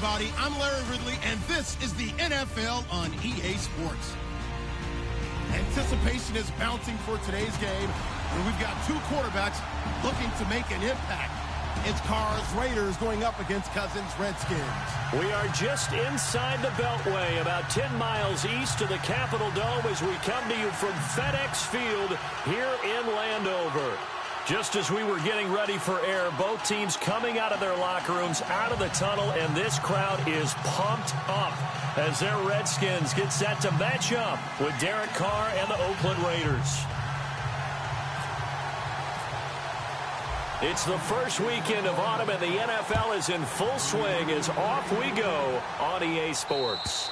everybody. I'm Larry Ridley, and this is the NFL on EA Sports. Anticipation is bouncing for today's game, and we've got two quarterbacks looking to make an impact. It's Carr's Raiders going up against Cousins' Redskins. We are just inside the Beltway, about 10 miles east of the Capitol Dome as we come to you from FedEx Field here in Landover. Just as we were getting ready for air, both teams coming out of their locker rooms, out of the tunnel, and this crowd is pumped up as their Redskins get set to match up with Derek Carr and the Oakland Raiders. It's the first weekend of autumn, and the NFL is in full swing as off we go on EA Sports.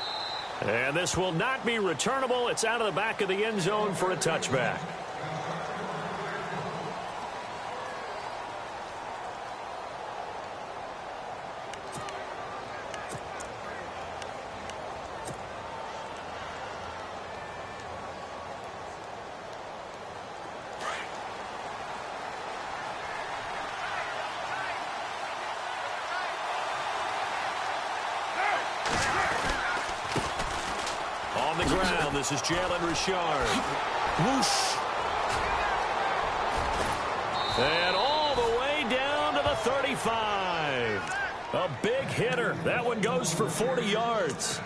And this will not be returnable. It's out of the back of the end zone for a touchback. On the ground, this is Jalen Richard. Whoosh. And all the way down to the 35. A big hitter. That one goes for 40 yards.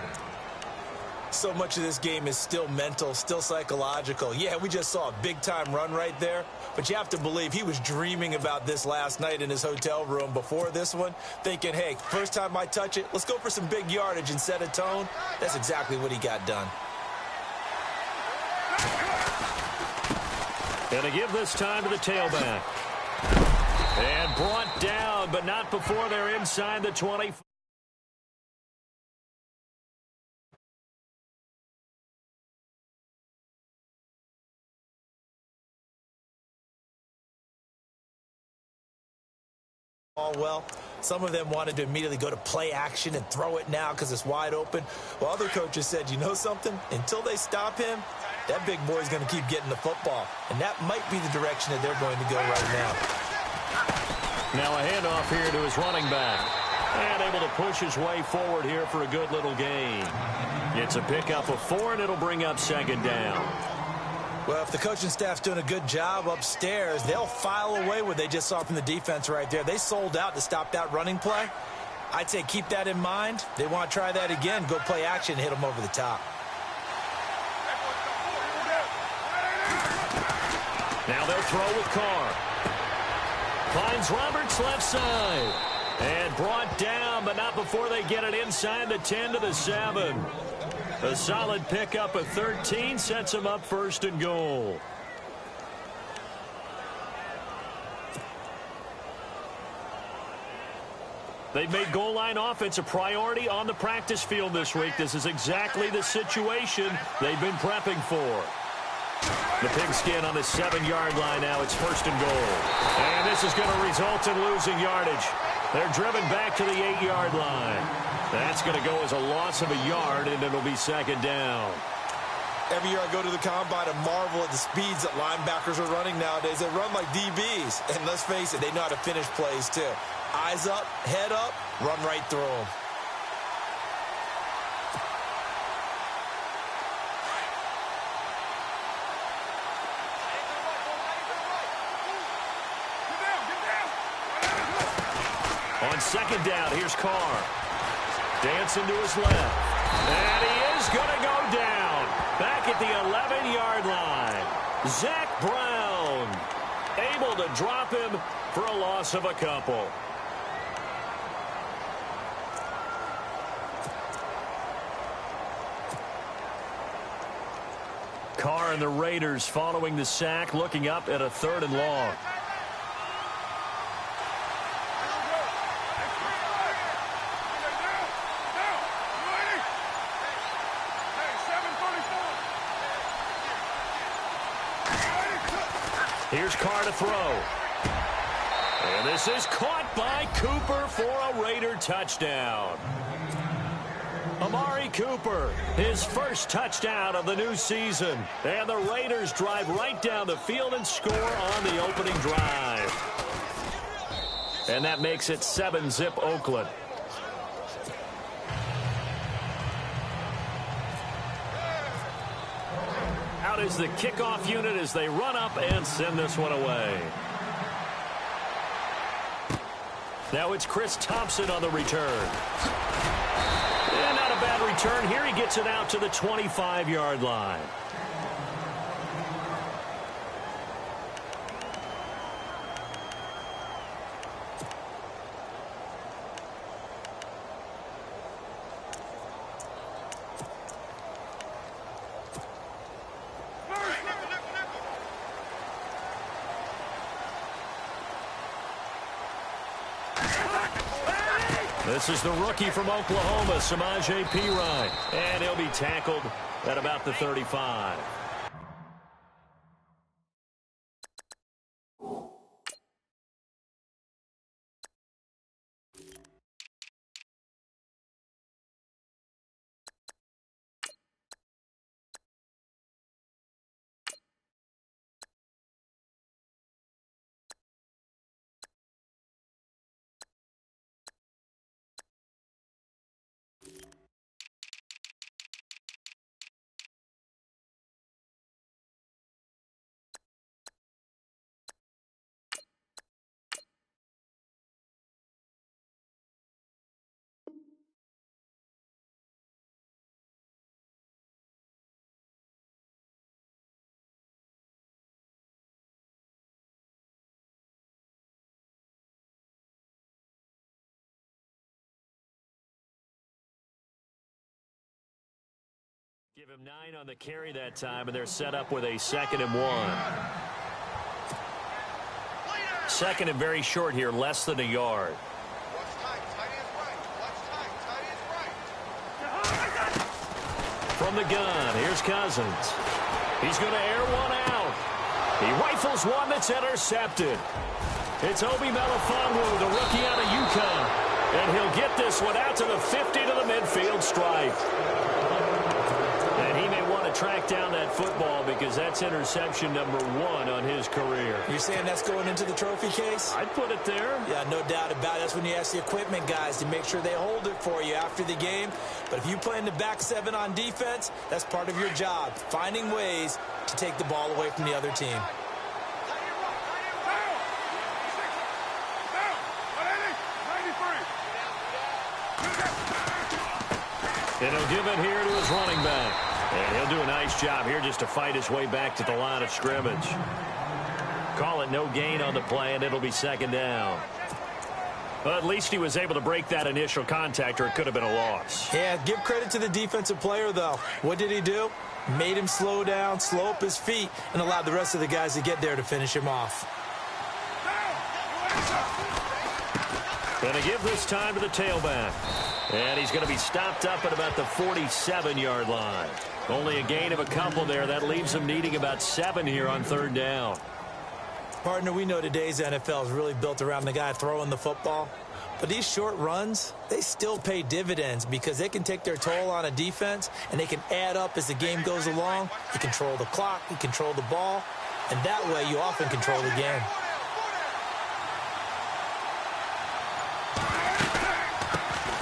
So much of this game is still mental, still psychological. Yeah, we just saw a big-time run right there, but you have to believe he was dreaming about this last night in his hotel room before this one, thinking, hey, first time I touch it, let's go for some big yardage and set a tone. That's exactly what he got done. And to give this time to the tailback. And brought down, but not before they're inside the 20. Well, some of them wanted to immediately go to play action and throw it now because it's wide open. Well, other coaches said, you know something? Until they stop him, that big boy's going to keep getting the football. And that might be the direction that they're going to go right now. Now a handoff here to his running back. And able to push his way forward here for a good little gain. It's a pickup of 4, and it'll bring up second down. Well, if the coaching staff's doing a good job upstairs, they'll file away what they just saw from the defense right there. They sold out to stop that running play. I'd say keep that in mind. They want to try that again, go play action, hit them over the top. Now they'll throw with Carr. Finds Roberts left side. And brought down, but not before they get it inside the 10 to the 7. A solid pickup of 13 sets him up first and goal. They've made goal line offense a priority on the practice field this week. This is exactly the situation they've been prepping for. The pigskin on the 7-yard line now. It's first and goal. And this is going to result in losing yardage. They're driven back to the 8-yard line. That's going to go as a loss of a yard, and it'll be second down. Every year I go to the combine and marvel at the speeds that linebackers are running nowadays. They run like DBs. And let's face it, they know how to finish plays too. Eyes up, head up, run right through them. On second down, here's Carr. Dancing to his left. And he is going to go down. Back at the 11-yard line. Zach Brown able to drop him for a loss of a couple. Carr and the Raiders following the sack, looking up at a 3rd and long. Here's Carr to throw. And this is caught by Cooper for a Raider touchdown. Amari Cooper, his first touchdown of the new season. And the Raiders drive right down the field and score on the opening drive. And that makes it 7-zip Oakland. Out is the kickoff unit as they run up and send this one away. Now it's Chris Thompson on the return. And not a bad return here. He gets it out to the 25-yard line. This is the rookie from Oklahoma, Samaje Perine, and he'll be tackled at about the 35. Give him 9 on the carry that time, and they're set up with a 2nd and 1. 2nd and very short here, less than a yard. From the gun, here's Cousins. He's going to air one out. He rifles one that's intercepted. It's Obi Melifonwu, the rookie out of UConn. And he'll get this one out to the 50 to the midfield stripe. And he may want to track down that football because that's interception number 1 on his career. You're saying that's going into the trophy case? I'd put it there. Yeah, no doubt about it. That's when you ask the equipment guys to make sure they hold it for you after the game. But if you play in the back 7 on defense, that's part of your job, finding ways to take the ball away from the other team. And he'll give it here to his running back. And he'll do a nice job here just to fight his way back to the line of scrimmage. Call it no gain on the play, and it'll be 2nd down. Well, at least he was able to break that initial contact, or it could have been a loss. Yeah, give credit to the defensive player, though. What did he do? Made him slow down, slow up his feet, and allowed the rest of the guys to get there to finish him off. Going to give this time to the tailback. And he's going to be stopped up at about the 47-yard line. Only a gain of a couple there. That leaves him needing about 7 here on 3rd down. Partner, we know today's NFL is really built around the guy throwing the football. But these short runs, they still pay dividends because they can take their toll on a defense, and they can add up as the game goes along. You control the clock, you control the ball, and that way you often control the game.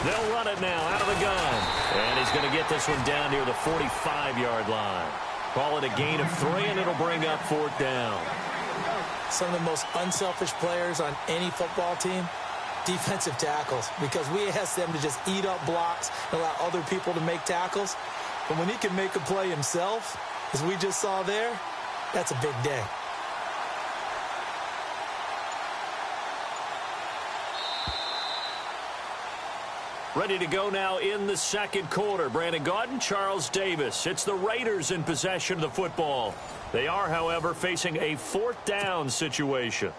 They'll run it now out of the gun. And he's going to get this one down near the 45-yard line. Call it a gain of 3, and it'll bring up 4th down. Some of the most unselfish players on any football team, defensive tackles, because we ask them to just eat up blocks and allow other people to make tackles. But when he can make a play himself, as we just saw there, that's a big day. Ready to go now in the 2nd quarter. Brandon Gaudin, Charles Davis. It's the Raiders in possession of the football. They are, however, facing a 4th down situation.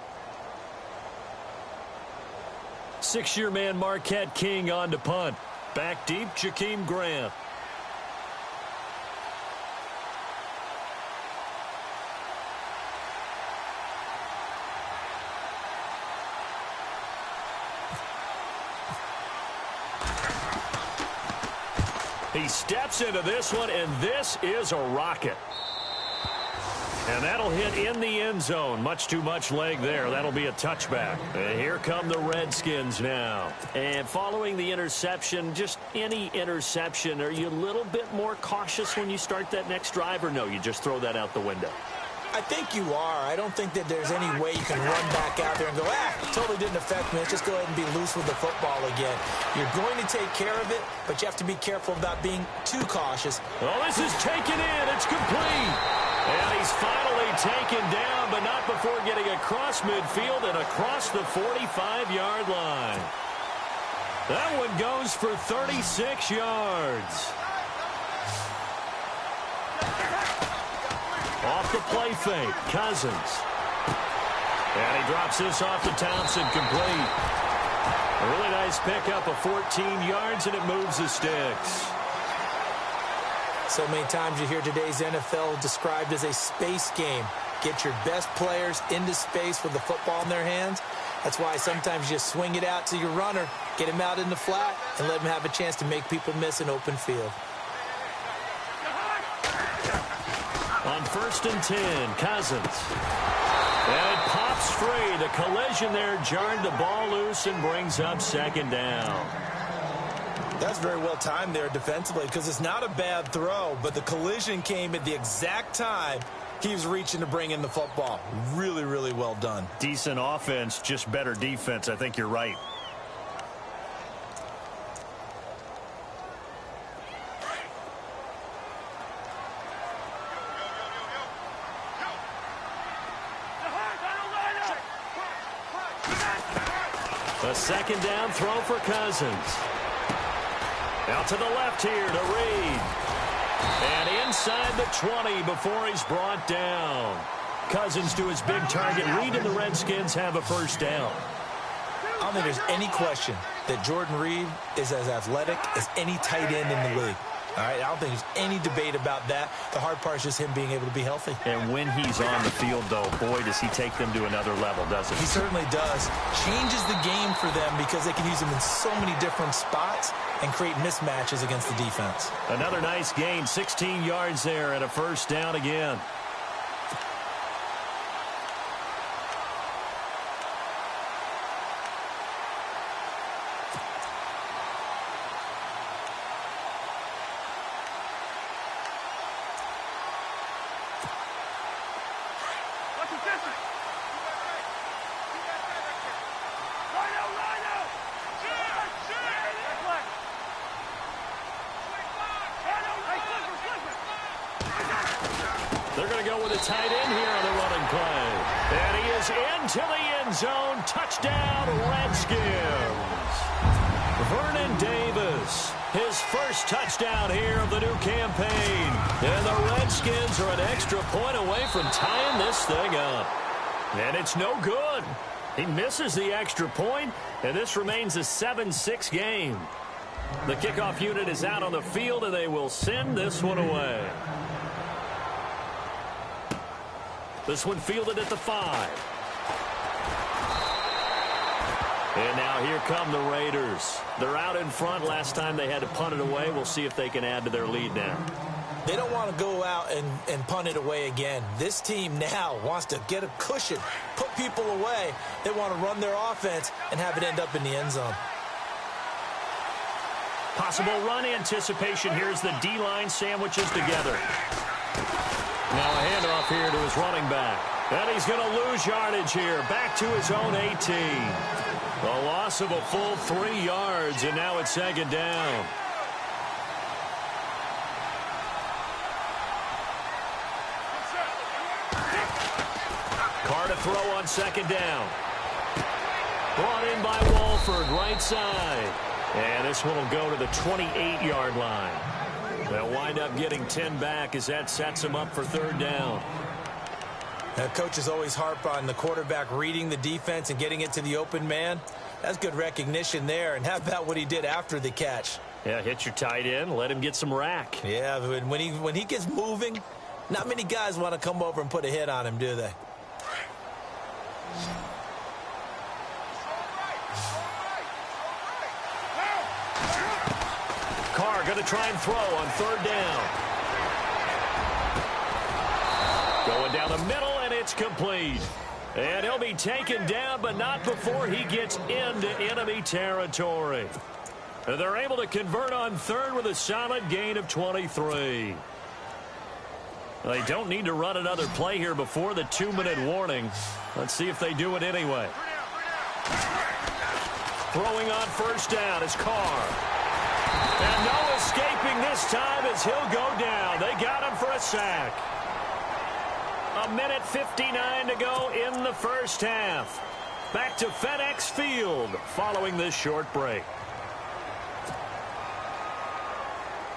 6-year man Marquette King on to punt. Back deep, Jakeem Grant. He steps into this one, and this is a rocket. And that'll hit in the end zone. Much too much leg there. That'll be a touchback. And here come the Redskins now. And following the interception, just any interception, are you a little bit more cautious when you start that next drive, or no, you just throw that out the window? I think you are. I don't think that there's any way you can run back out there and go, totally didn't affect me. Let's just go ahead and be loose with the football again. You're going to take care of it, but you have to be careful about being too cautious. Oh, this is taken in. It's complete. And he's finally taken down, but not before getting across midfield and across the 45-yard line. That one goes for 36 yards. Off the play fake, Cousins. And he drops this off to Townsend, complete. A really nice pickup of 14 yards, and it moves the sticks. So many times you hear today's NFL described as a space game. Get your best players into space with the football in their hands. That's why sometimes you swing it out to your runner, get him out in the flat, and let him have a chance to make people miss an open field. On 1st and 10, Cousins. And it pops free. The collision there jarred the ball loose and brings up 2nd down. That's very well timed there defensively, because it's not a bad throw, but the collision came at the exact time he was reaching to bring in the football. Really, really well done. Decent offense, just better defense. I think you're right. A 2nd down throw for Cousins. Out to the left here to Reed. And inside the 20 before he's brought down. Cousins to his big target. Reed and the Redskins have a 1st down. I don't think there's any question that Jordan Reed is as athletic as any tight end in the league. All right, I don't think there's any debate about that. The hard part is just him being able to be healthy. And when he's on the field, though, boy, does he take them to another level, doesn't he? He certainly does. Changes the game for them because they can use him in so many different spots and create mismatches against the defense. Another nice gain, 16 yards there and a 1st down again. They're going to go with a tight end here on the running play. And he is into the end zone. Touchdown, Redskins. Vernon Davis, his 1st touchdown here of the new campaign. And the Redskins are an extra point away from tying this thing up. And it's no good. He misses the extra point, and this remains a 7-6 game. The kickoff unit is out on the field, and they will send this one away. This one fielded at the 5. And now here come the Raiders. They're out in front. Last time they had to punt it away. We'll see if they can add to their lead now. They don't want to go out and punt it away again. This team now wants to get a cushion, put people away. They want to run their offense and have it end up in the end zone. Possible run anticipation. Here's the D-line sandwiches together. Now a handoff here to his running back. And he's going to lose yardage here. Back to his own 18. A loss of a full 3 yards, and now it's 2nd down. Carr to throw on 2nd down. Brought in by Walford, right side. And this one will go to the 28-yard line. They'll wind up getting 10 back as that sets them up for 3rd down. Now, coaches always harp on the quarterback reading the defense and getting it to the open man. That's good recognition there. And how about what he did after the catch? Yeah, hit your tight end, let him get some rack. Yeah, when he gets moving, not many guys want to come over and put a hit on him, do they? Carr going to try and throw on 3rd down. Going Going down the middle, and it's complete. And he'll be taken down, but not before he gets into enemy territory. And they're able to convert on third with a solid gain of 23. They don't need to run another play here before the 2-minute warning. Let's see if they do it anyway. Throwing on first down is Carr. And no escaping this time as he'll go down. They got him for a sack. 1:59 to go in the first half. Back to FedEx Field following this short break.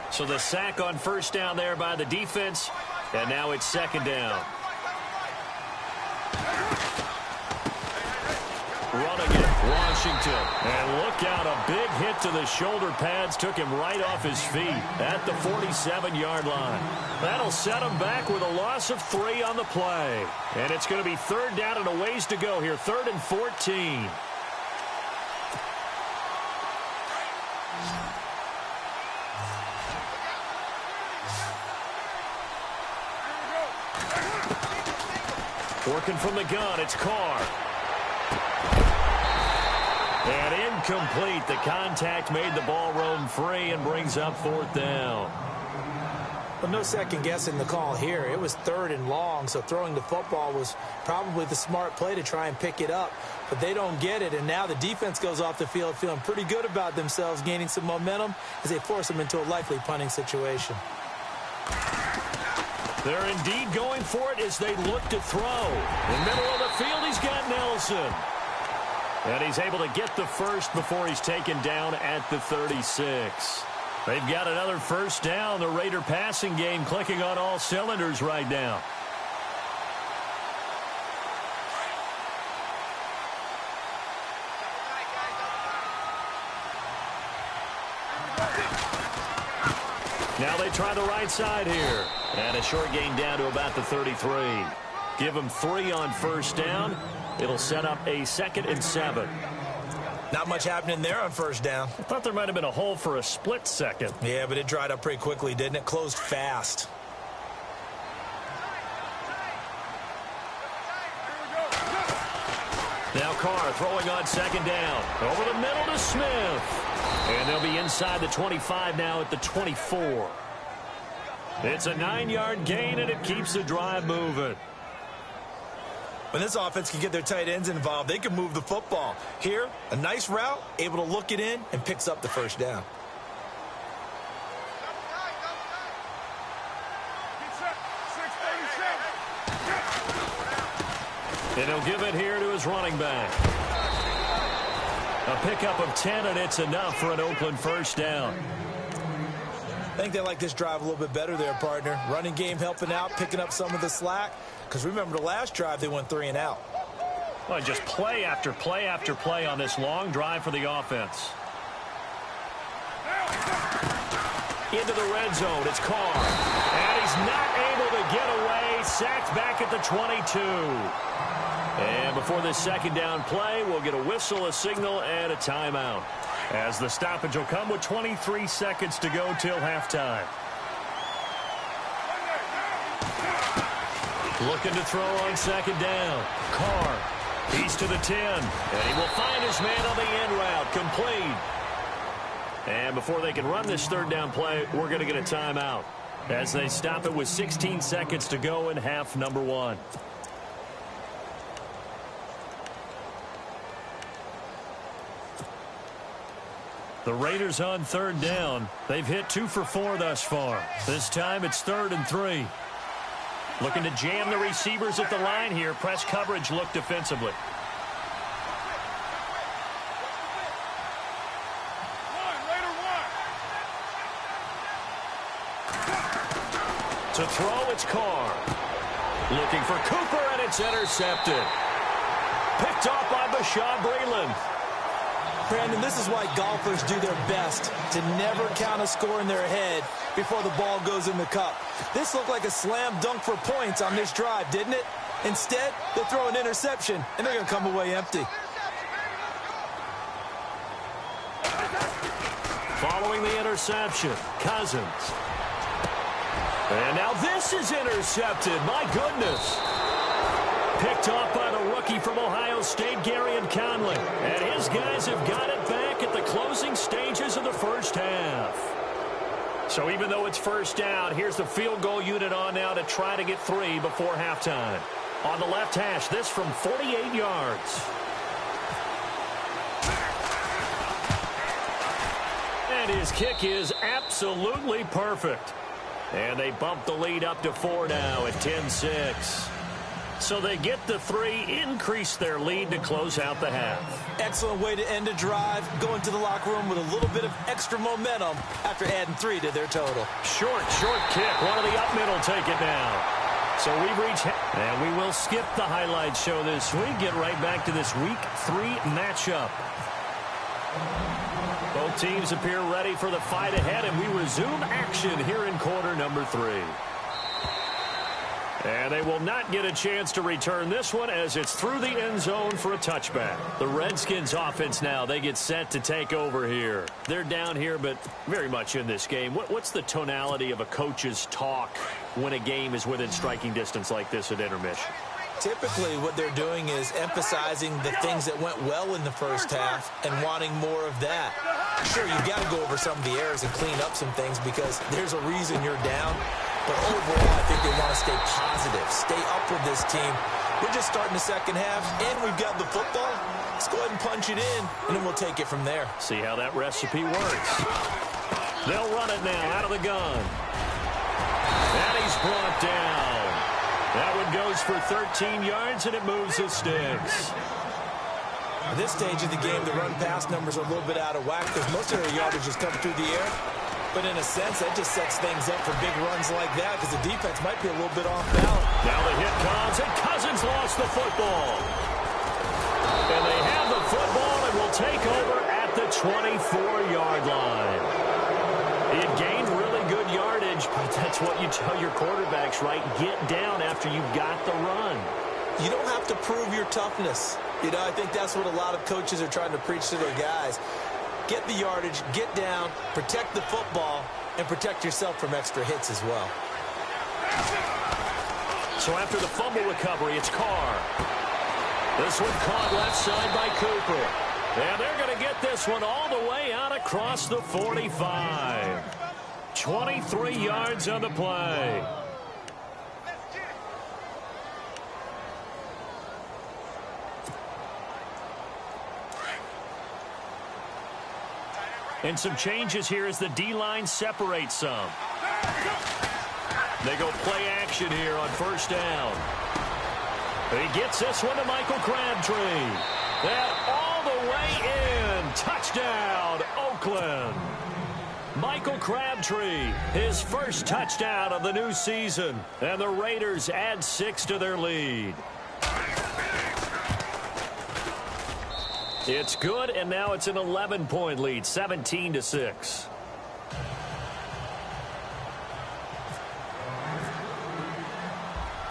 So the sack on first down there by the defense, and now it's second down. Running it, Washington. And look out, a big hit to the shoulder pads took him right off his feet at the 47-yard line. That'll set him back with a loss of 3 on the play. And it's going to be third down and a ways to go here, 3rd and 14. Working from the gun, it's Carr. And incomplete. The contact made the ball roam free and brings up 4th down. Well, no second guessing the call here. It was 3rd and long, so throwing the football was probably the smart play to try and pick it up. But they don't get it, and now the defense goes off the field feeling pretty good about themselves, gaining some momentum as they force them into a likely punting situation. They're indeed going for it as they look to throw. In the middle of the field, he's got Nelson. And he's able to get the first before he's taken down at the 36. They've got another first down. The Raider passing game clicking on all cylinders right now. Now they try the right side here. And a short gain down to about the 33. Give them 3 on first down. It'll set up a 2nd and 7. Not much happening there on first down. I thought there might have been a hole for a split second. Yeah, but it dried up pretty quickly, didn't it? Closed fast. Now Carr throwing on second down. Over the middle to Smith. And they'll be inside the 25 now at the 24. It's a 9-yard gain, and it keeps the drive moving. When this offense can get their tight ends involved, they can move the football. Here, a nice route, able to look it in, and picks up the first down. And he'll give it here to his running back. A pickup of 10, and it's enough for an Oakland first down. I think they like this drive a little bit better there, partner. Running game helping out, picking up some of the slack. Because remember, the last drive, they went 3 and out. Well, just play after play after play on this long drive for the offense. Into the red zone, it's Carr. And he's not able to get away. Sacked back at the 22. And before this second down play, we'll get a whistle, a signal, and a timeout. As the stoppage will come with 23 seconds to go till halftime. Looking to throw on second down. Carr. He's to the 10. And he will find his man on the end route. Complete. And before they can run this third down play, we're going to get a timeout. As they stop it with 16 seconds to go in half number 1. The Raiders on third down. They've hit 2 for 4 thus far. This time it's 3rd and 3. Looking to jam the receivers at the line here. Press coverage look defensively. To throw, it's Carr. Looking for Cooper, and it's intercepted. Picked off by Bashaud Breeland. Brandon, this is why golfers do their best to never count a score in their head before the ball goes in the cup. This looked like a slam dunk for points on this drive, didn't it? Instead, they throw an interception, and they're going to come away empty. Following the interception, Cousins. And now this is intercepted. My goodness. Picked off by the rookie from Ohio State, Garyon Conley. And his guys have got it back at the closing stages of the first half. So even though it's first down, here's the field goal unit on now to try to get 3 before halftime. On the left hash, this from 48 yards. And his kick is absolutely perfect. And they bump the lead up to 4 now at 10-6. So they get the 3, increase their lead to close out the half. Excellent way to end a drive, going to the locker room with a little bit of extra momentum after adding 3 to their total. Short kick. One of the up middle take it down. So we've reached, and we will skip the highlight show this week. Get right back to this Week 3 matchup. Both teams appear ready for the fight ahead, and we resume action here in quarter number 3. And they will not get a chance to return this one as it's through the end zone for a touchback. The Redskins offense now, they get set to take over here. They're down here, but very much in this game. What's the tonality of a coach's talk when a game is within striking distance like this at intermission? Typically, what they're doing is emphasizing the things that went well in the first half and wanting more of that. Sure, you've got to go over some of the errors and clean up some things because there's a reason you're down. But overall, I think they want to stay positive, stay up with this team. We're just starting the second half, and we've got the football. Let's go ahead and punch it in, and then we'll take it from there. See how that recipe works. They'll run it now out of the gun. And he's brought down. That one goes for 13 yards, and it moves the sticks. At this stage of the game, the run-pass numbers are a little bit out of whack because most of their yardage is coming through the air. But in a sense, that just sets things up for big runs like that because the defense might be a little bit off balance. Now the hit comes, and Cousins lost the football. And they have the football and will take over at the 24-yard line. It gained really good yardage, but that's what you tell your quarterbacks, right? Get down after you've got the run. You don't have to prove your toughness. You know, I think that's what a lot of coaches are trying to preach to their guys. Get the yardage, get down, protect the football, and protect yourself from extra hits as well. So after the fumble recovery, it's Carr. This one caught left side by Cooper. And they're going to get this one all the way out across the 45. 23 yards on the play. And some changes here as the D-line separates some. They go play action here on first down. He gets this one to Michael Crabtree. And all the way in. Touchdown, Oakland. Michael Crabtree, his first touchdown of the new season. And the Raiders add 6 to their lead. It's good, and now it's an 11-point lead, 17-6.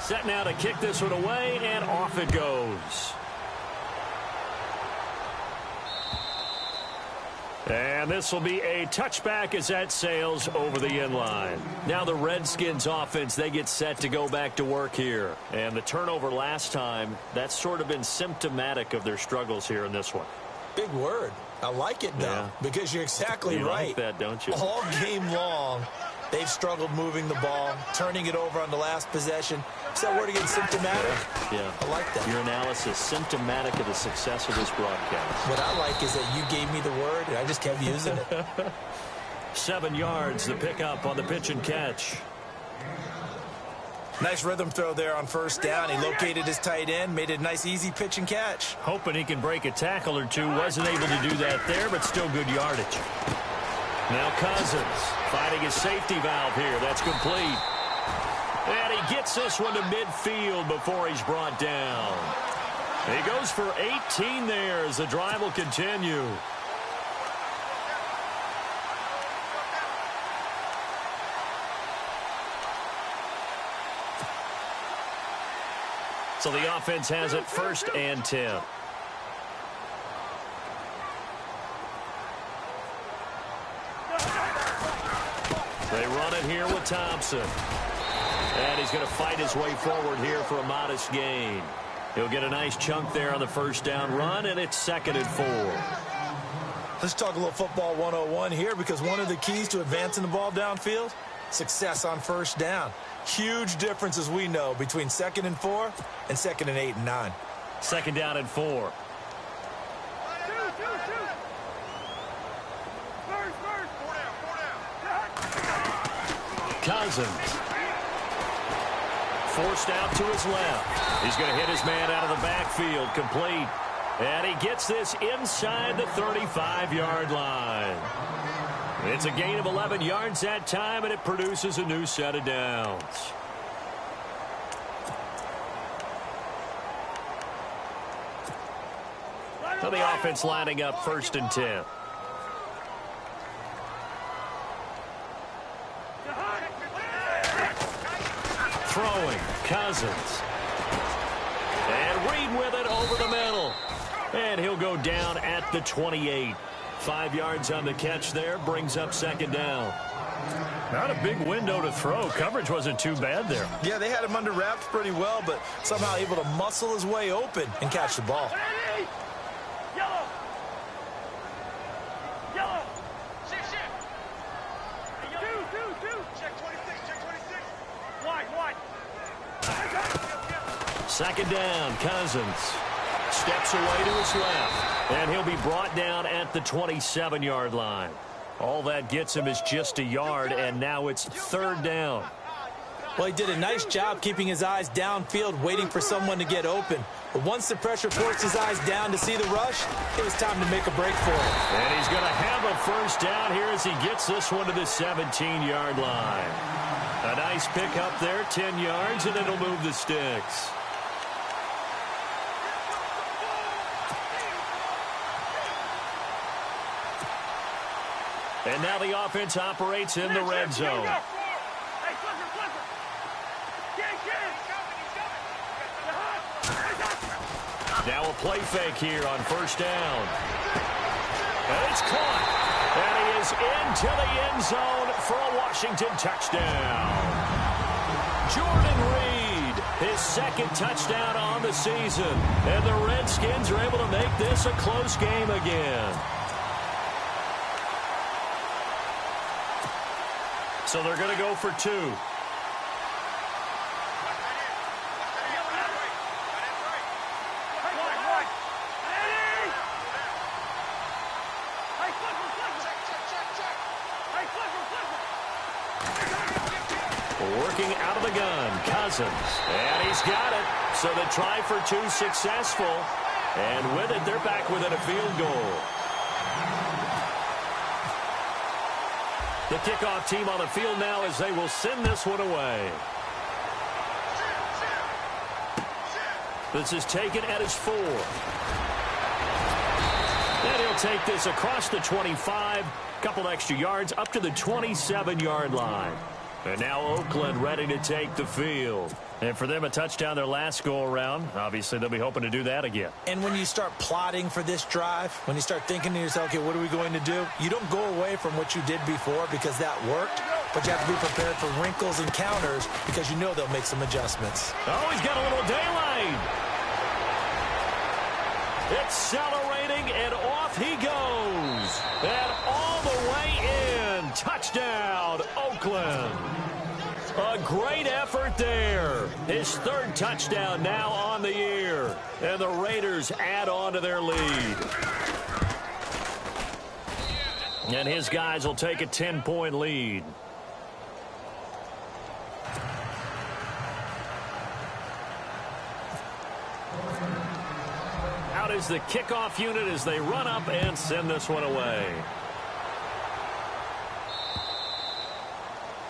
Set now to kick this one away, and off it goes. And this will be a touchback as that sails over the end line. Now the Redskins offense, they get set to go back to work here. And the turnover last time, that's sort of been symptomatic of their struggles here in this one. Big word. I like it, though, because you're exactly right. You like that, don't you? All game long, they've struggled moving the ball, turning it over on the last possession. Is that word again, symptomatic? Yeah. I like that. Your analysis, symptomatic of the success of this broadcast. What I like is that you gave me the word, and I just kept using it. 7 yards, the pickup on the pitch and catch. Nice rhythm throw there on first down. He located his tight end, made it a nice, easy pitch and catch. Hoping he can break a tackle or two. Wasn't able to do that there, but still good yardage. Now Cousins finding his safety valve here. That's complete. And he gets this one to midfield before he's brought down. He goes for 18 there as the drive will continue. So the offense has it 1st and 10. They run it here with Thompson. And he's going to fight his way forward here for a modest gain. He'll get a nice chunk there on the first down run, and it's 2nd and 4. Let's talk a little football 101 here, because one of the keys to advancing the ball downfield, success on first down. Huge difference, as we know, between 2nd and 4 and 2nd and 8 and 9. 2nd down and 4. Cousins. Forced out to his left. He's going to hit his man out of the backfield. Complete. And he gets this inside the 35-yard line. It's a gain of 11 yards that time, and it produces a new set of downs. So the offense lining up 1st and 10. Throwing, Cousins. And Reed with it over the middle. And he'll go down at the 28. 5 yards on the catch there, brings up 2nd down. Not a big window to throw. Coverage wasn't too bad there. Yeah, they had him under wraps pretty well, but somehow able to muscle his way open and catch the ball. Second down, Cousins steps away to his left, and he'll be brought down at the 27-yard line. All that gets him is just a yard, and now it's 3rd down. Well, he did a nice job keeping his eyes downfield, waiting for someone to get open. But once the pressure forced his eyes down to see the rush, it was time to make a break for him. And he's going to have a first down here as he gets this one to the 17-yard line. A nice pickup there, 10 yards, and it'll move the sticks. And now the offense operates in the red zone. Now a play fake here on first down. And it's caught. And he is into the end zone for a Washington touchdown. Jordan Reed, his 2nd touchdown on the season. And the Redskins are able to make this a close game again. So they're going to go for 2. Working out of the gun, Cousins. And he's got it. So the try for 2 successful. And with it, they're back within a field goal. The kickoff team on the field now as they will send this one away. This is taken at his 4. And he'll take this across the 25. Couple extra yards up to the 27-yard line. And now Oakland ready to take the field. And for them, a touchdown their last go-around. Obviously, they'll be hoping to do that again. And when you start plotting for this drive, when you start thinking to yourself, okay, what are we going to do? You don't go away from what you did before because that worked. But you have to be prepared for wrinkles and counters because you know they'll make some adjustments. Oh, he's got a little daylight. Accelerating, and off he goes. And all the way in. Touchdown, Oakland. A great effort there. His 3rd touchdown now on the year. And the Raiders add on to their lead. And his guys will take a 10-point lead. Out is the kickoff unit as they run up and send this one away.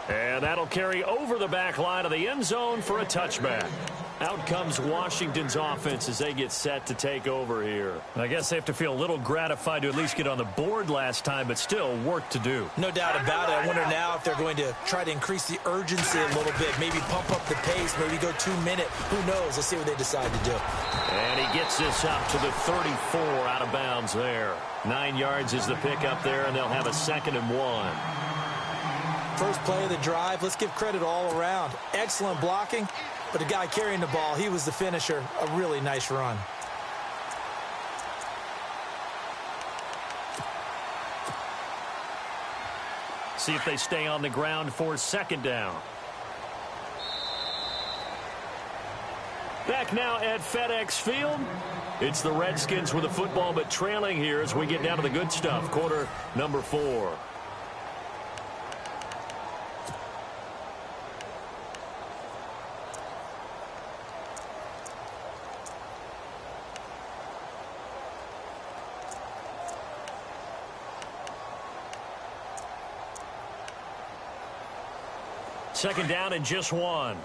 And that'll carry over the back line of the end zone for a touchback. Out comes Washington's offense as they get set to take over here. I guess they have to feel a little gratified to at least get on the board last time, but still work to do. No doubt about it. I wonder now if they're going to try to increase the urgency a little bit, maybe pump up the pace, maybe go 2-minute. Who knows? Let's see what they decide to do. And he gets this up to the 34 out of bounds there. 9 yards is the pickup there, and they'll have a 2nd and 1. first play of the drive. Let's give credit all around. Excellent blocking, but the guy carrying the ball, he was the finisher. A really nice run. See if they stay on the ground for second down. Back now at FedEx Field. It's the Redskins with the football, but trailing here as we get down to the good stuff. Quarter number 4. Second down and just 1.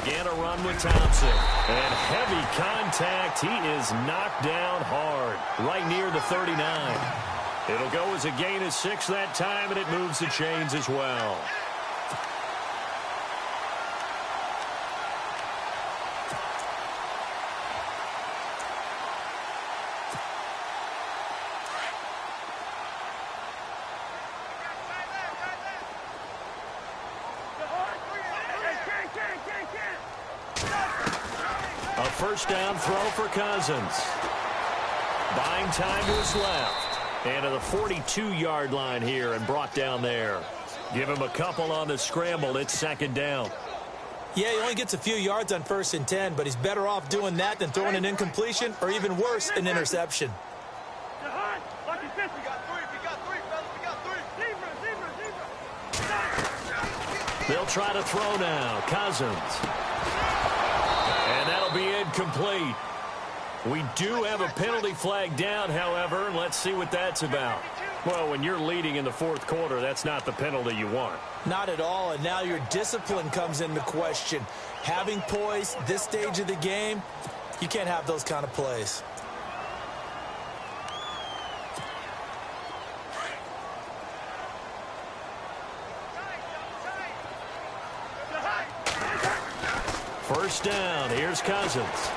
Again, a run with Thompson. And heavy contact. He is knocked down hard, right near the 39. It'll go as a gain of 6 that time, and it moves the chains as well. A first down throw for Cousins. Buying time to his left. And to the 42-yard line here and brought down there. Give him a couple on the scramble. It's second down. Yeah, he only gets a few yards on 1st and 10, but he's better off doing that than throwing an incompletion or even worse, an interception. They'll try to throw now. Cousins. And that'll be incomplete. We do have a penalty flag down, however, and let's see what that's about. Well, when you're leading in the 4th quarter, that's not the penalty you want. Not at all, and now your discipline comes into question. Having poise this stage of the game, you can't have those kind of plays. First down, here's Cousins.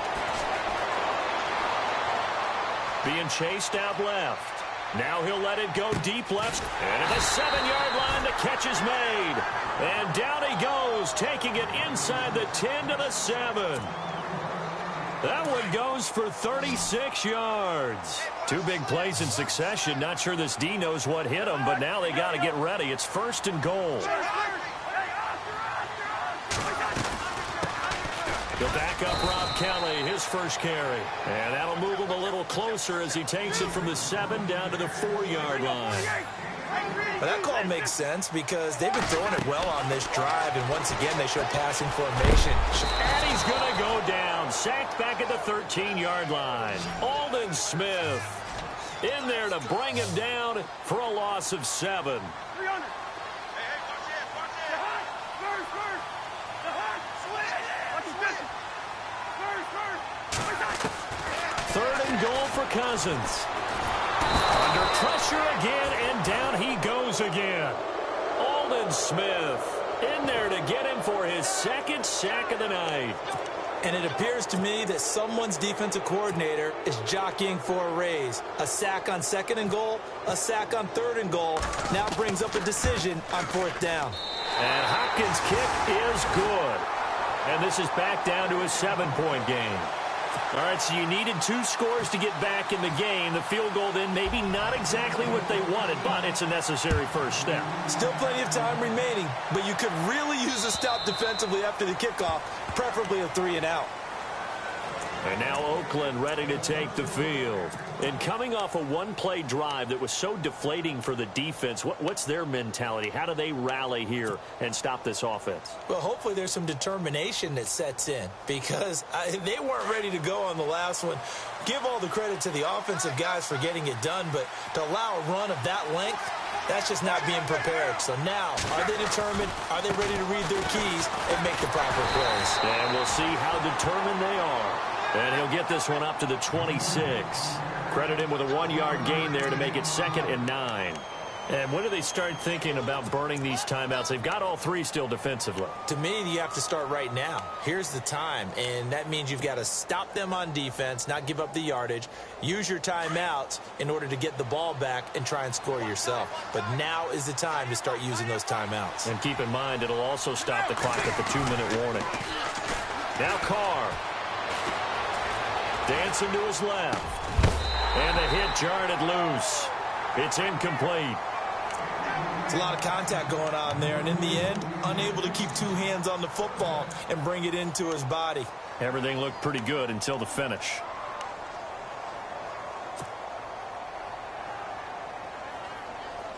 Being chased out left. Now he'll let it go deep left. And at the 7-yard line, the catch is made. And down he goes, taking it inside the 10 to the 7. That one goes for 36 yards. 2 big plays in succession. Not sure this D knows what hit him, but now they got to get ready. It's 1st and goal. He'll back up Rob Kelly, his first carry. And that'll move him a little closer as he takes it from the 7 down to the 4-yard line. Well, that call makes sense because they've been throwing it well on this drive, and once again they showed passing formation. And he's going to go down, sacked back at the 13-yard line. Aldon Smith in there to bring him down for a loss of 7. Third and goal for Cousins. Under pressure again, and down he goes again. Aldon Smith in there to get him for his 2nd sack of the night. And it appears to me that someone's defensive coordinator is jockeying for a raise. A sack on 2nd and goal, a sack on 3rd and goal. Now brings up a decision on 4th down. And Hopkins' kick is good. And this is back down to a 7-point game. All right, so you needed 2 scores to get back in the game. The field goal then maybe not exactly what they wanted, but it's a necessary first step. Still plenty of time remaining, but you could really use a stop defensively after the kickoff, preferably a 3-and-out. And now Oakland ready to take the field. And coming off a 1-play drive that was so deflating for the defense, what's their mentality? How do they rally here and stop this offense? Well, hopefully there's some determination that sets in because they weren't ready to go on the last one. Give all the credit to the offensive guys for getting it done, but to allow a run of that length, that's just not being prepared. So now, are they determined? Are they ready to read their keys and make the proper plays? And we'll see how determined they are. And he'll get this one up to the 26. Credit him with a 1-yard gain there to make it 2nd and 9. And when do they start thinking about burning these timeouts? They've got all three still defensively. To me, you have to start right now. Here's the time, and that means you've got to stop them on defense, not give up the yardage, use your timeouts in order to get the ball back and try and score yourself. But now is the time to start using those timeouts. And keep in mind, it'll also stop the clock at the 2-minute warning. Now Carr. Dancing to his left. And the hit jarred it loose. It's incomplete. It's a lot of contact going on there, and in the end, unable to keep two hands on the football and bring it into his body. Everything looked pretty good until the finish.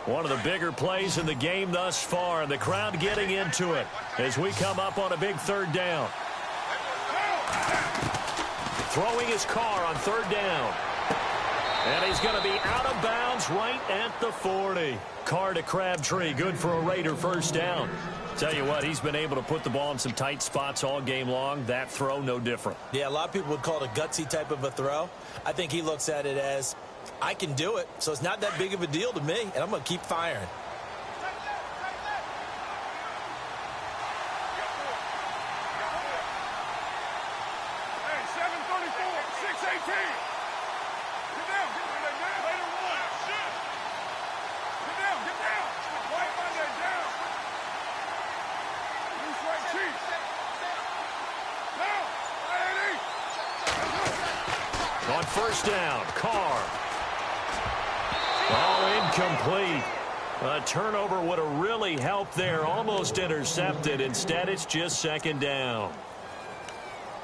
One of the bigger plays in the game thus far, and the crowd getting into it as we come up on a big third down. Throwing his car on third down. And he's going to be out of bounds right at the 40. Carr to Crabtree, good for a Raider first down. Tell you what, he's been able to put the ball in some tight spots all game long. That throw, no different. Yeah, a lot of people would call it a gutsy type of a throw. I think he looks at it as, I can do it, so it's not that big of a deal to me, and I'm going to keep firing. On first down, Carr. Oh, incomplete. A turnover would have really helped there. Almost intercepted. Instead, it's just second down.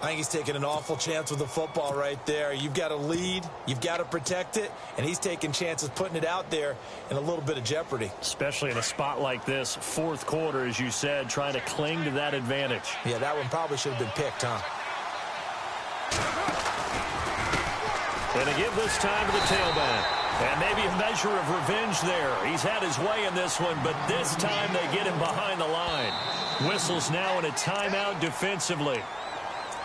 I think he's taking an awful chance with the football right there. You've got to lead, you've got to protect it, and he's taking chances putting it out there in a little bit of jeopardy. Especially in a spot like this, fourth quarter, as you said, trying to cling to that advantage. Yeah, that one probably should have been picked, huh? And to give this time to the tailback. And maybe a measure of revenge there. He's had his way in this one, but this time they get him behind the line. Whistles now in a timeout defensively.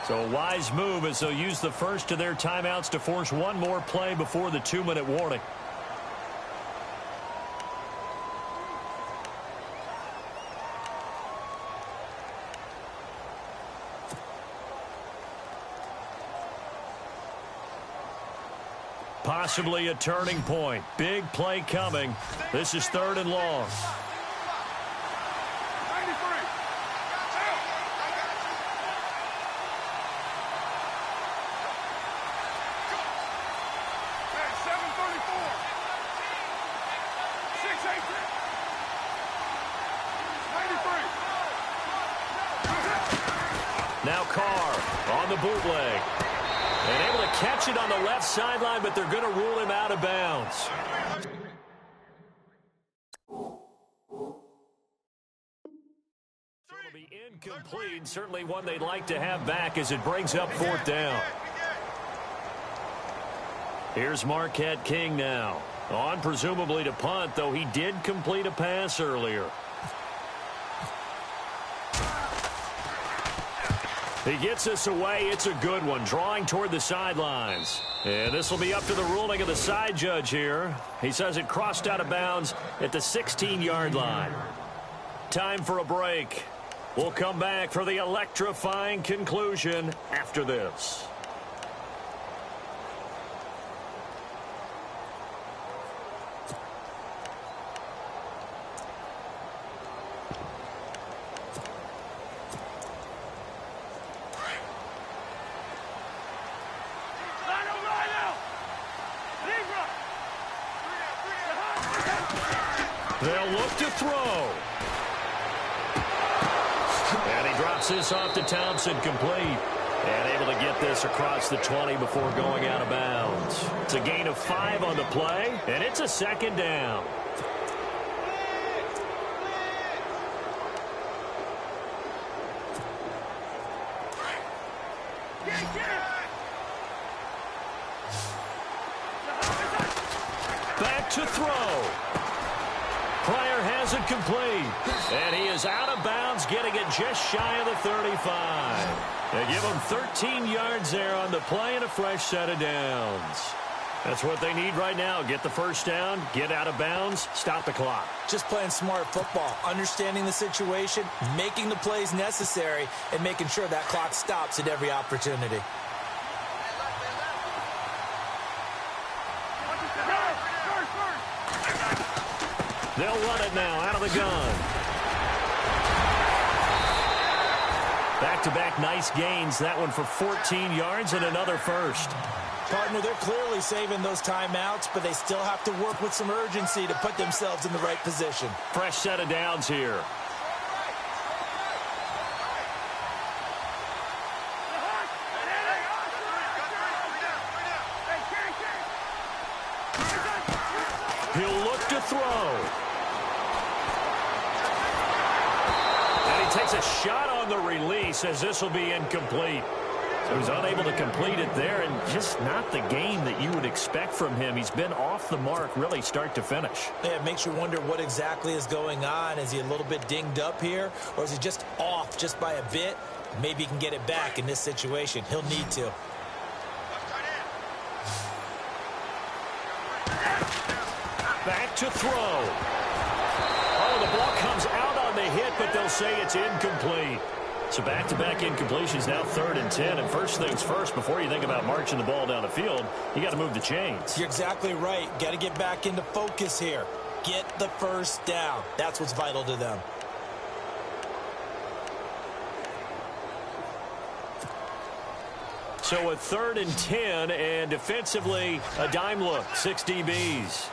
So a wise move as they'll use the first of their timeouts to force one more play before the 2-minute warning. Possibly a turning point. Big play coming. This is third and long. Now Carr on the bootleg. And able to catch it on the left sideline, but they're going to rule him out of bounds. So it'll be incomplete. Certainly one they'd like to have back as it brings up fourth down. Here's Marquette King now. On presumably to punt, though he did complete a pass earlier. He gets this away. It's a good one. Drawing toward the sidelines. And this will be up to the ruling of the side judge here. He says it crossed out of bounds at the 16-yard line. Time for a break. We'll come back for the electrifying conclusion after this. They'll look to throw. And he drops this off to Thompson, complete. And able to get this across the 20 before going out of bounds. It's a gain of 5 on the play, and it's a second down. Back to throw. Pryor has it complete. And he is out of bounds, getting it just shy of the 35. They give him 13 yards there on the play and a fresh set of downs. That's what they need right now. Get the first down, get out of bounds, stop the clock. Just playing smart football, understanding the situation, making the plays necessary, and making sure that clock stops at every opportunity. They'll run it now out of the gun. Back-to-back nice gains. That one for 14 yards and another first. Partner, they're clearly saving those timeouts, but they still have to work with some urgency to put themselves in the right position. Fresh set of downs here. He'll look to throw. And he takes a shot on the release as this will be incomplete. So he's unable to complete it there, and just not the game that you would expect from him. He's been off the mark really start to finish. Yeah, it makes you wonder what exactly is going on. Is he a little bit dinged up here, or is he just off just by a bit? Maybe he can get it back in this situation. He'll need to. Back to throw. Oh, the ball comes out on the hit, but they'll say it's incomplete. So back-to-back incompletions, now 3rd and 10. And first things first, before you think about marching the ball down the field, you got to move the chains. You're exactly right. Got to get back into focus here. Get the first down. That's what's vital to them. So a 3rd and 10, and defensively, a dime look, 6 DBs.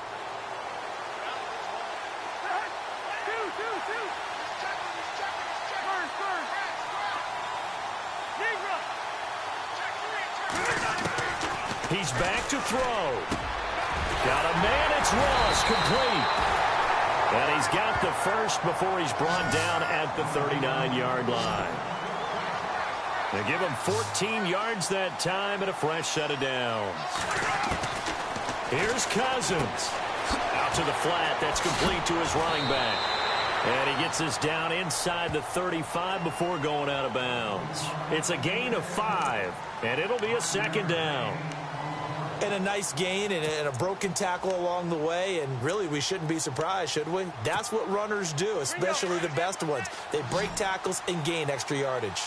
He's back to throw. Got a man, it's Ross, complete. And he's got the first before he's brought down at the 39-yard line. They give him 14 yards that time and a fresh set of downs. Here's Cousins. Out to the flat, that's complete to his running back. And he gets us down inside the 35 before going out of bounds. It's a gain of 5, and it'll be a 2nd down. And a nice gain and a broken tackle along the way, and really we shouldn't be surprised, should we? That's what runners do, especially the best ones. They break tackles and gain extra yardage.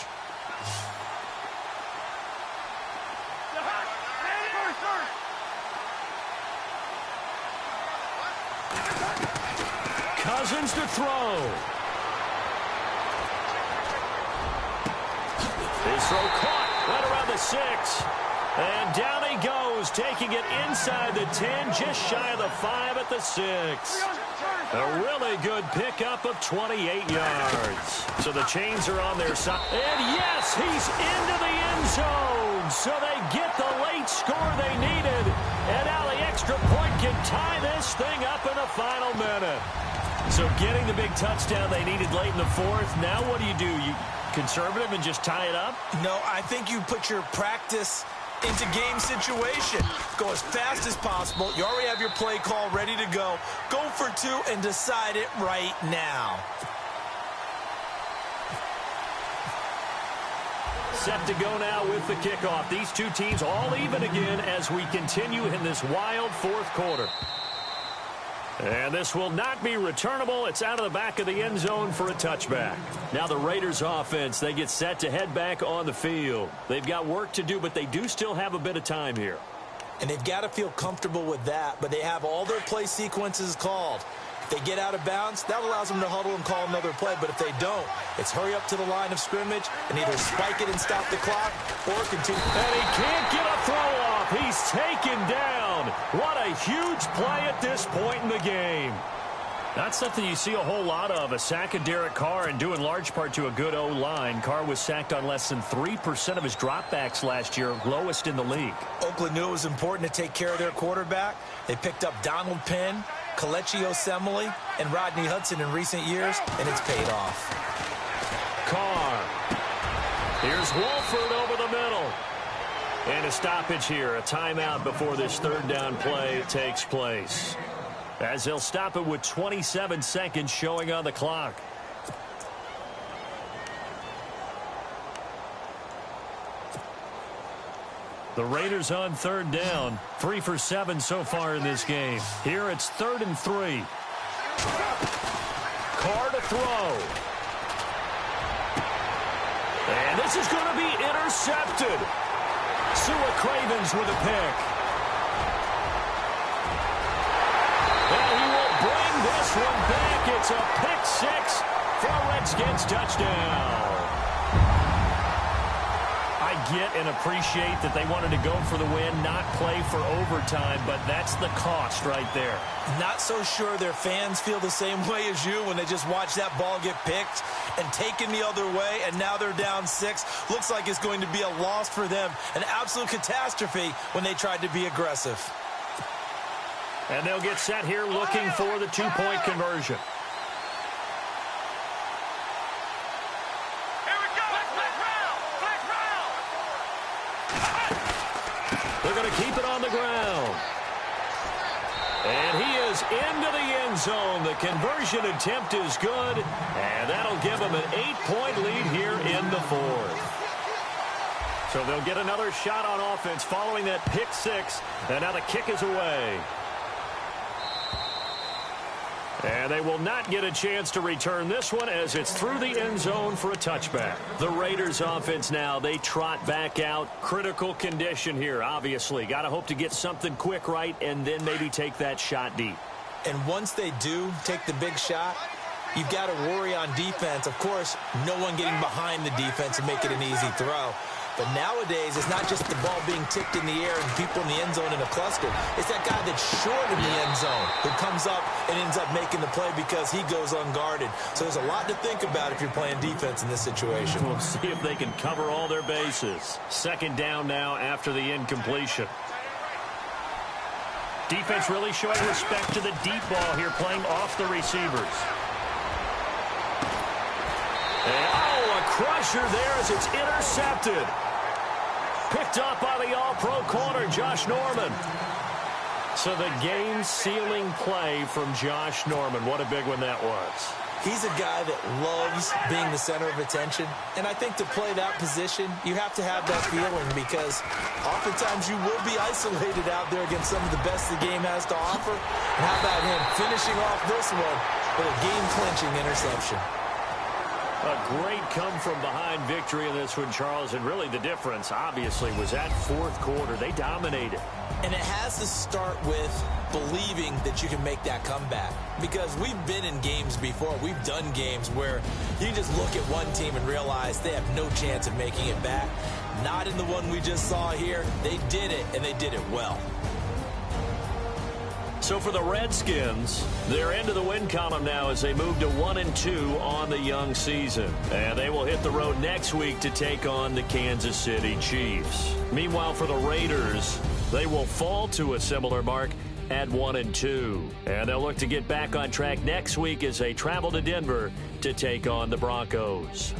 Cousins to throw. His throw caught right around the 6. And down he goes, taking it inside the 10, just shy of the 5 at the 6. A really good pickup of 28 yards. So the chains are on their side. And yes, he's into the end zone. So they get the late score they needed. And now the extra point can tie this thing up in the final minute. So getting the big touchdown they needed late in the 4th. Now what do? You conservative and just tie it up? No, I think you put your practice into game situation. Go as fast as possible. You already have your play call ready to go. Go for 2 and decide it right now. Set to go now with the kickoff. These two teams all even again as we continue in this wild 4th quarter. And this will not be returnable. It's out of the back of the end zone for a touchback. Now the Raiders offense, they get set to head back on the field. They've got work to do, but they do still have a bit of time here. And they've got to feel comfortable with that, but they have all their play sequences called. If they get out of bounds, that allows them to huddle and call another play. But if they don't, it's hurry up to the line of scrimmage and either spike it and stop the clock or continue. And he can't get a throw off. He's taken down. What a huge play at this point in the game. Not something you see a whole lot of. A sack of Derek Carr, and due in large part to a good O-line. Carr was sacked on less than 3% of his dropbacks last year, lowest in the league. Oakland knew it was important to take care of their quarterback. They picked up Donald Penn, Kelechi Osemele, and Rodney Hudson in recent years, and it's paid off. Carr. Here's Wolford over the middle. And a stoppage here, a timeout before this 3rd down play takes place. As they'll stop it with 27 seconds showing on the clock. The Raiders on third down. 3 for 7 so far in this game. Here it's 3rd and 3. Carr to throw. And this is going to be intercepted. Sua Cravens with a pick. And he will bring this one back. It's a pick 6 for a Redskins touchdown. I get and appreciate that they wanted to go for the win, not play for overtime, but that's the cost right there. Not so sure their fans feel the same way as you when they just watch that ball get picked and taken the other way, and now they're down 6. Looks like it's going to be a loss for them, an absolute catastrophe when they tried to be aggressive. And they'll get set here looking for the 2-point conversion. They're going to keep it on the ground. And he is into the end zone. The conversion attempt is good, and that'll give them an 8-point lead here in the 4th. So they'll get another shot on offense following that pick 6, and now the kick is away. And they will not get a chance to return this one as it's through the end zone for a touchback. The Raiders offense now, they trot back out. Critical condition here, obviously. Got to hope to get something quick right and then maybe take that shot deep. And once they do take the big shot, you've got to worry on defense. Of course, no one getting behind the defense and make it an easy throw. But nowadays, it's not just the ball being tipped in the air and people in the end zone in a cluster. It's that guy that's short in the end zone who comes up and ends up making the play because he goes unguarded. So there's a lot to think about if you're playing defense in this situation. We'll see if they can cover all their bases. 2nd down now after the incompletion. Defense really showing respect to the deep ball here, playing off the receivers. And, a crusher there as it's intercepted. Picked up by the all-pro corner, Josh Norman. So the game-sealing play from Josh Norman. What a big one that was. He's a guy that loves being the center of attention. And I think to play that position, you have to have that feeling because oftentimes you will be isolated out there against some of the best the game has to offer. And how about him finishing off this one with a game-clinching interception? A great come-from-behind victory in this one, Charles. And really the difference, obviously, was that 4th quarter. They dominated. And it has to start with believing that you can make that comeback. Because we've been in games before. We've done games where you just look at one team and realize they have no chance of making it back. Not in the one we just saw here. They did it, and they did it well. So for the Redskins, they're into the win column now as they move to 1-2 on the young season. And they will hit the road next week to take on the Kansas City Chiefs. Meanwhile, for the Raiders, they will fall to a similar mark at 1-2. And they'll look to get back on track next week as they travel to Denver to take on the Broncos.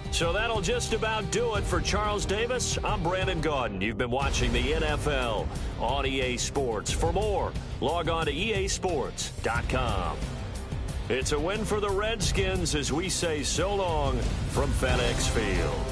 So that'll just about do it for Charles Davis. I'm Brandon Gaudin. You've been watching the NFL on EA Sports. For more, log on to easports.com. It's a win for the Redskins as we say so long from FedEx Field.